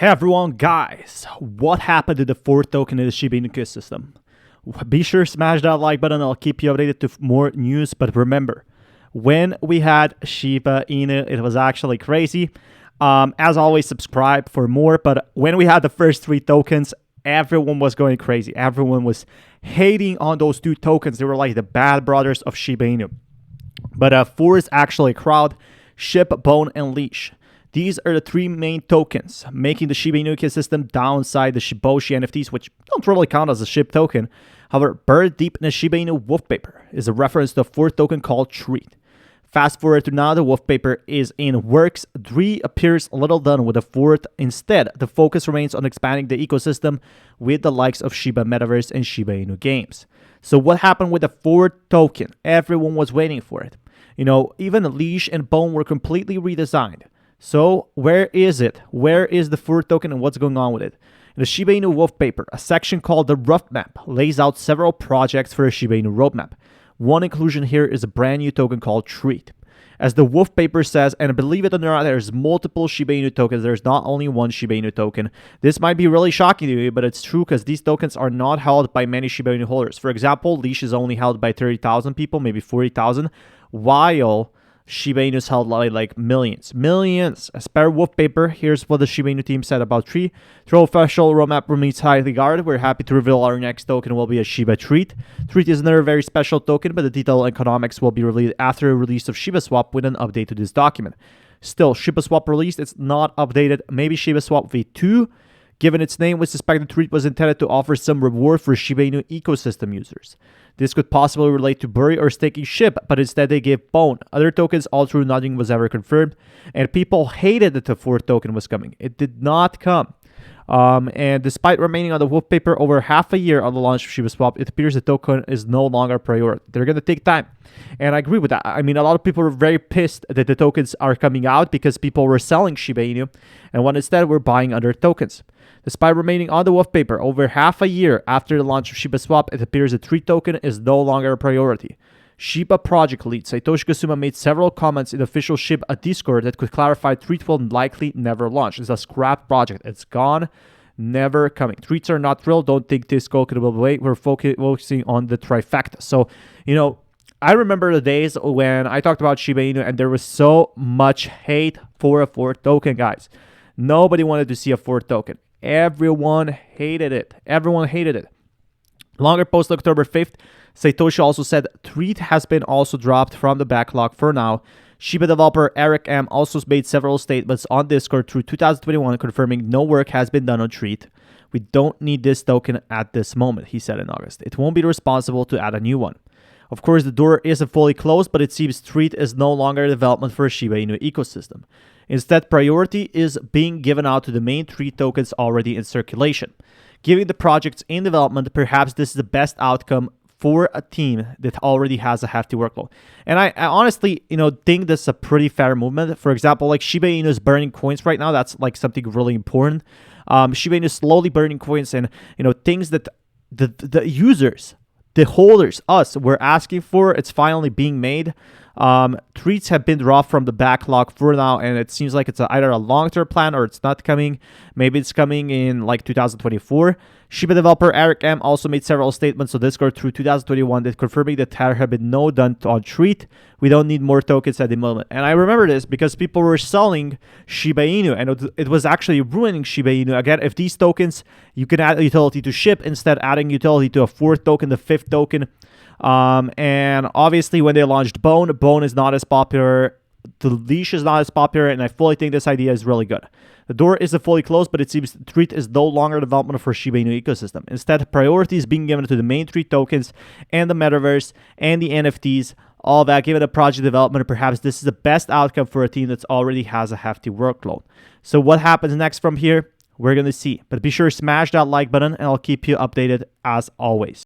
Hey everyone, guys, what happened to the fourth token in the Shiba Inu ecosystem? Be sure to smash that like button, I'll keep you updated to more news. But remember, when we had Shiba Inu, it was actually crazy. As always, subscribe for more. But when we had the first three tokens, everyone was going crazy. Everyone was hating on those two tokens. They were like the bad brothers of Shiba Inu. But four is actually a crowd: SHIB, Bone, and Leash. These are the three main tokens, making the Shiba Inu ecosystem downside the Shiboshi NFTs, which don't really count as a SHIB token. However, buried deep in the Shiba Inu wolf paper is a reference to a fourth token called Treat. Fast forward to now, the wolf paper is in works. 3 appears little done with the fourth. Instead, the focus remains on expanding the ecosystem with the likes of Shiba Metaverse and Shiba Inu games. So what happened with the fourth token? Everyone was waiting for it. You know, even Leash and Bone were completely redesigned. So where is it? Where is the fourth token and what's going on with it? In the Shiba Inu wolf paper, a section called the roadmap lays out several projects for a Shiba Inu roadmap. One inclusion here is a brand new token called Treat. As the wolf paper says, and believe it or not, there's multiple Shiba Inu tokens. There's not only one Shiba Inu token. This might be really shocking to you, but it's true because these tokens are not held by many Shiba Inu holders. For example, Leash is only held by 30,000 people, maybe 40,000, while Shiba Inu is held like millions. As per wolf paper, here's what the Shiba Inu team said about Treat. Through official roadmap remains highly guarded. We're happy to reveal our next token will be a Shiba Treat. Treat is another very special token, but the detailed economics will be released after the release of Shiba Swap with an update to this document. Still, Shiba Swap released, it's not updated. Maybe Shiba Swap V2. Given its name, we suspect the Treat was intended to offer some reward for Shiba Inu ecosystem users. This could possibly relate to bury or staking SHIB, but instead they gave Bone. Other tokens, all true, nothing was ever confirmed, and people hated that the fourth token was coming. It did not come. And despite remaining on the wolf paper over half a year on the launch of Shiba Swap, it appears the token is no longer a priority. They're going to take time. And I agree with that. I mean, a lot of people were very pissed that the tokens are coming out because people were selling Shiba Inu, and when instead we're buying other tokens. Despite remaining on the wolf paper over half a year after the launch of Shiba Swap, it appears the Treat token is no longer a priority. Shiba project lead Satoshi Kasuma made several comments in the official SHIB Discord that could clarify Treat will likely never launch. It's a scrap project. It's gone, never coming. Treats are not real. Don't think this token will wait. We're focusing on the trifecta. So, you know, I remember the days when I talked about Shiba Inu and there was so much hate for a fourth token, guys. Nobody wanted to see a fourth token. Everyone hated it. Everyone hated it. Longer post October 5th, Satoshi also said Treat has been also dropped from the backlog for now. Shiba developer Eric M. also made several statements on Discord through 2021 confirming no work has been done on Treat. We don't need this token at this moment, he said in August. It won't be responsible to add a new one. Of course, the door isn't fully closed, but it seems Treat is no longer a development for a Shiba Inu ecosystem. Instead, priority is being given out to the main Treat tokens already in circulation. Given the projects in development, perhaps this is the best outcome for a team that already has a hefty workload. And I honestly, think this is a pretty fair movement. For example, like Shiba Inu is burning coins right now. That's like something really important. Shiba Inu is slowly burning coins, and things that the users, the holders, us, were asking for, it's finally being made. Treats have been dropped from the backlog for now, and it seems like it's either a long-term plan or it's not coming. Maybe it's coming in like 2024. Shiba developer Eric M. also made several statements on Discord through 2021 that confirming that there have been no done on Treat. We don't need more tokens at the moment. And I remember this because people were selling Shiba Inu, and it was actually ruining Shiba Inu. Again, if these tokens, you can add a utility to SHIB, instead adding utility to a fourth token, the fifth token. And obviously when they launched Bone is not as popular. The Leash is not as popular, and I fully think this idea is really good. The door isn't fully closed, but it seems Treat is no longer development for Shiba Inu ecosystem. Instead, priority is being given to the main Treat tokens and the Metaverse and the NFTs, all that given the project development. Perhaps this is the best outcome for a team that already has a hefty workload. So what happens next from here? We're going to see. But be sure to smash that like button, and I'll keep you updated as always.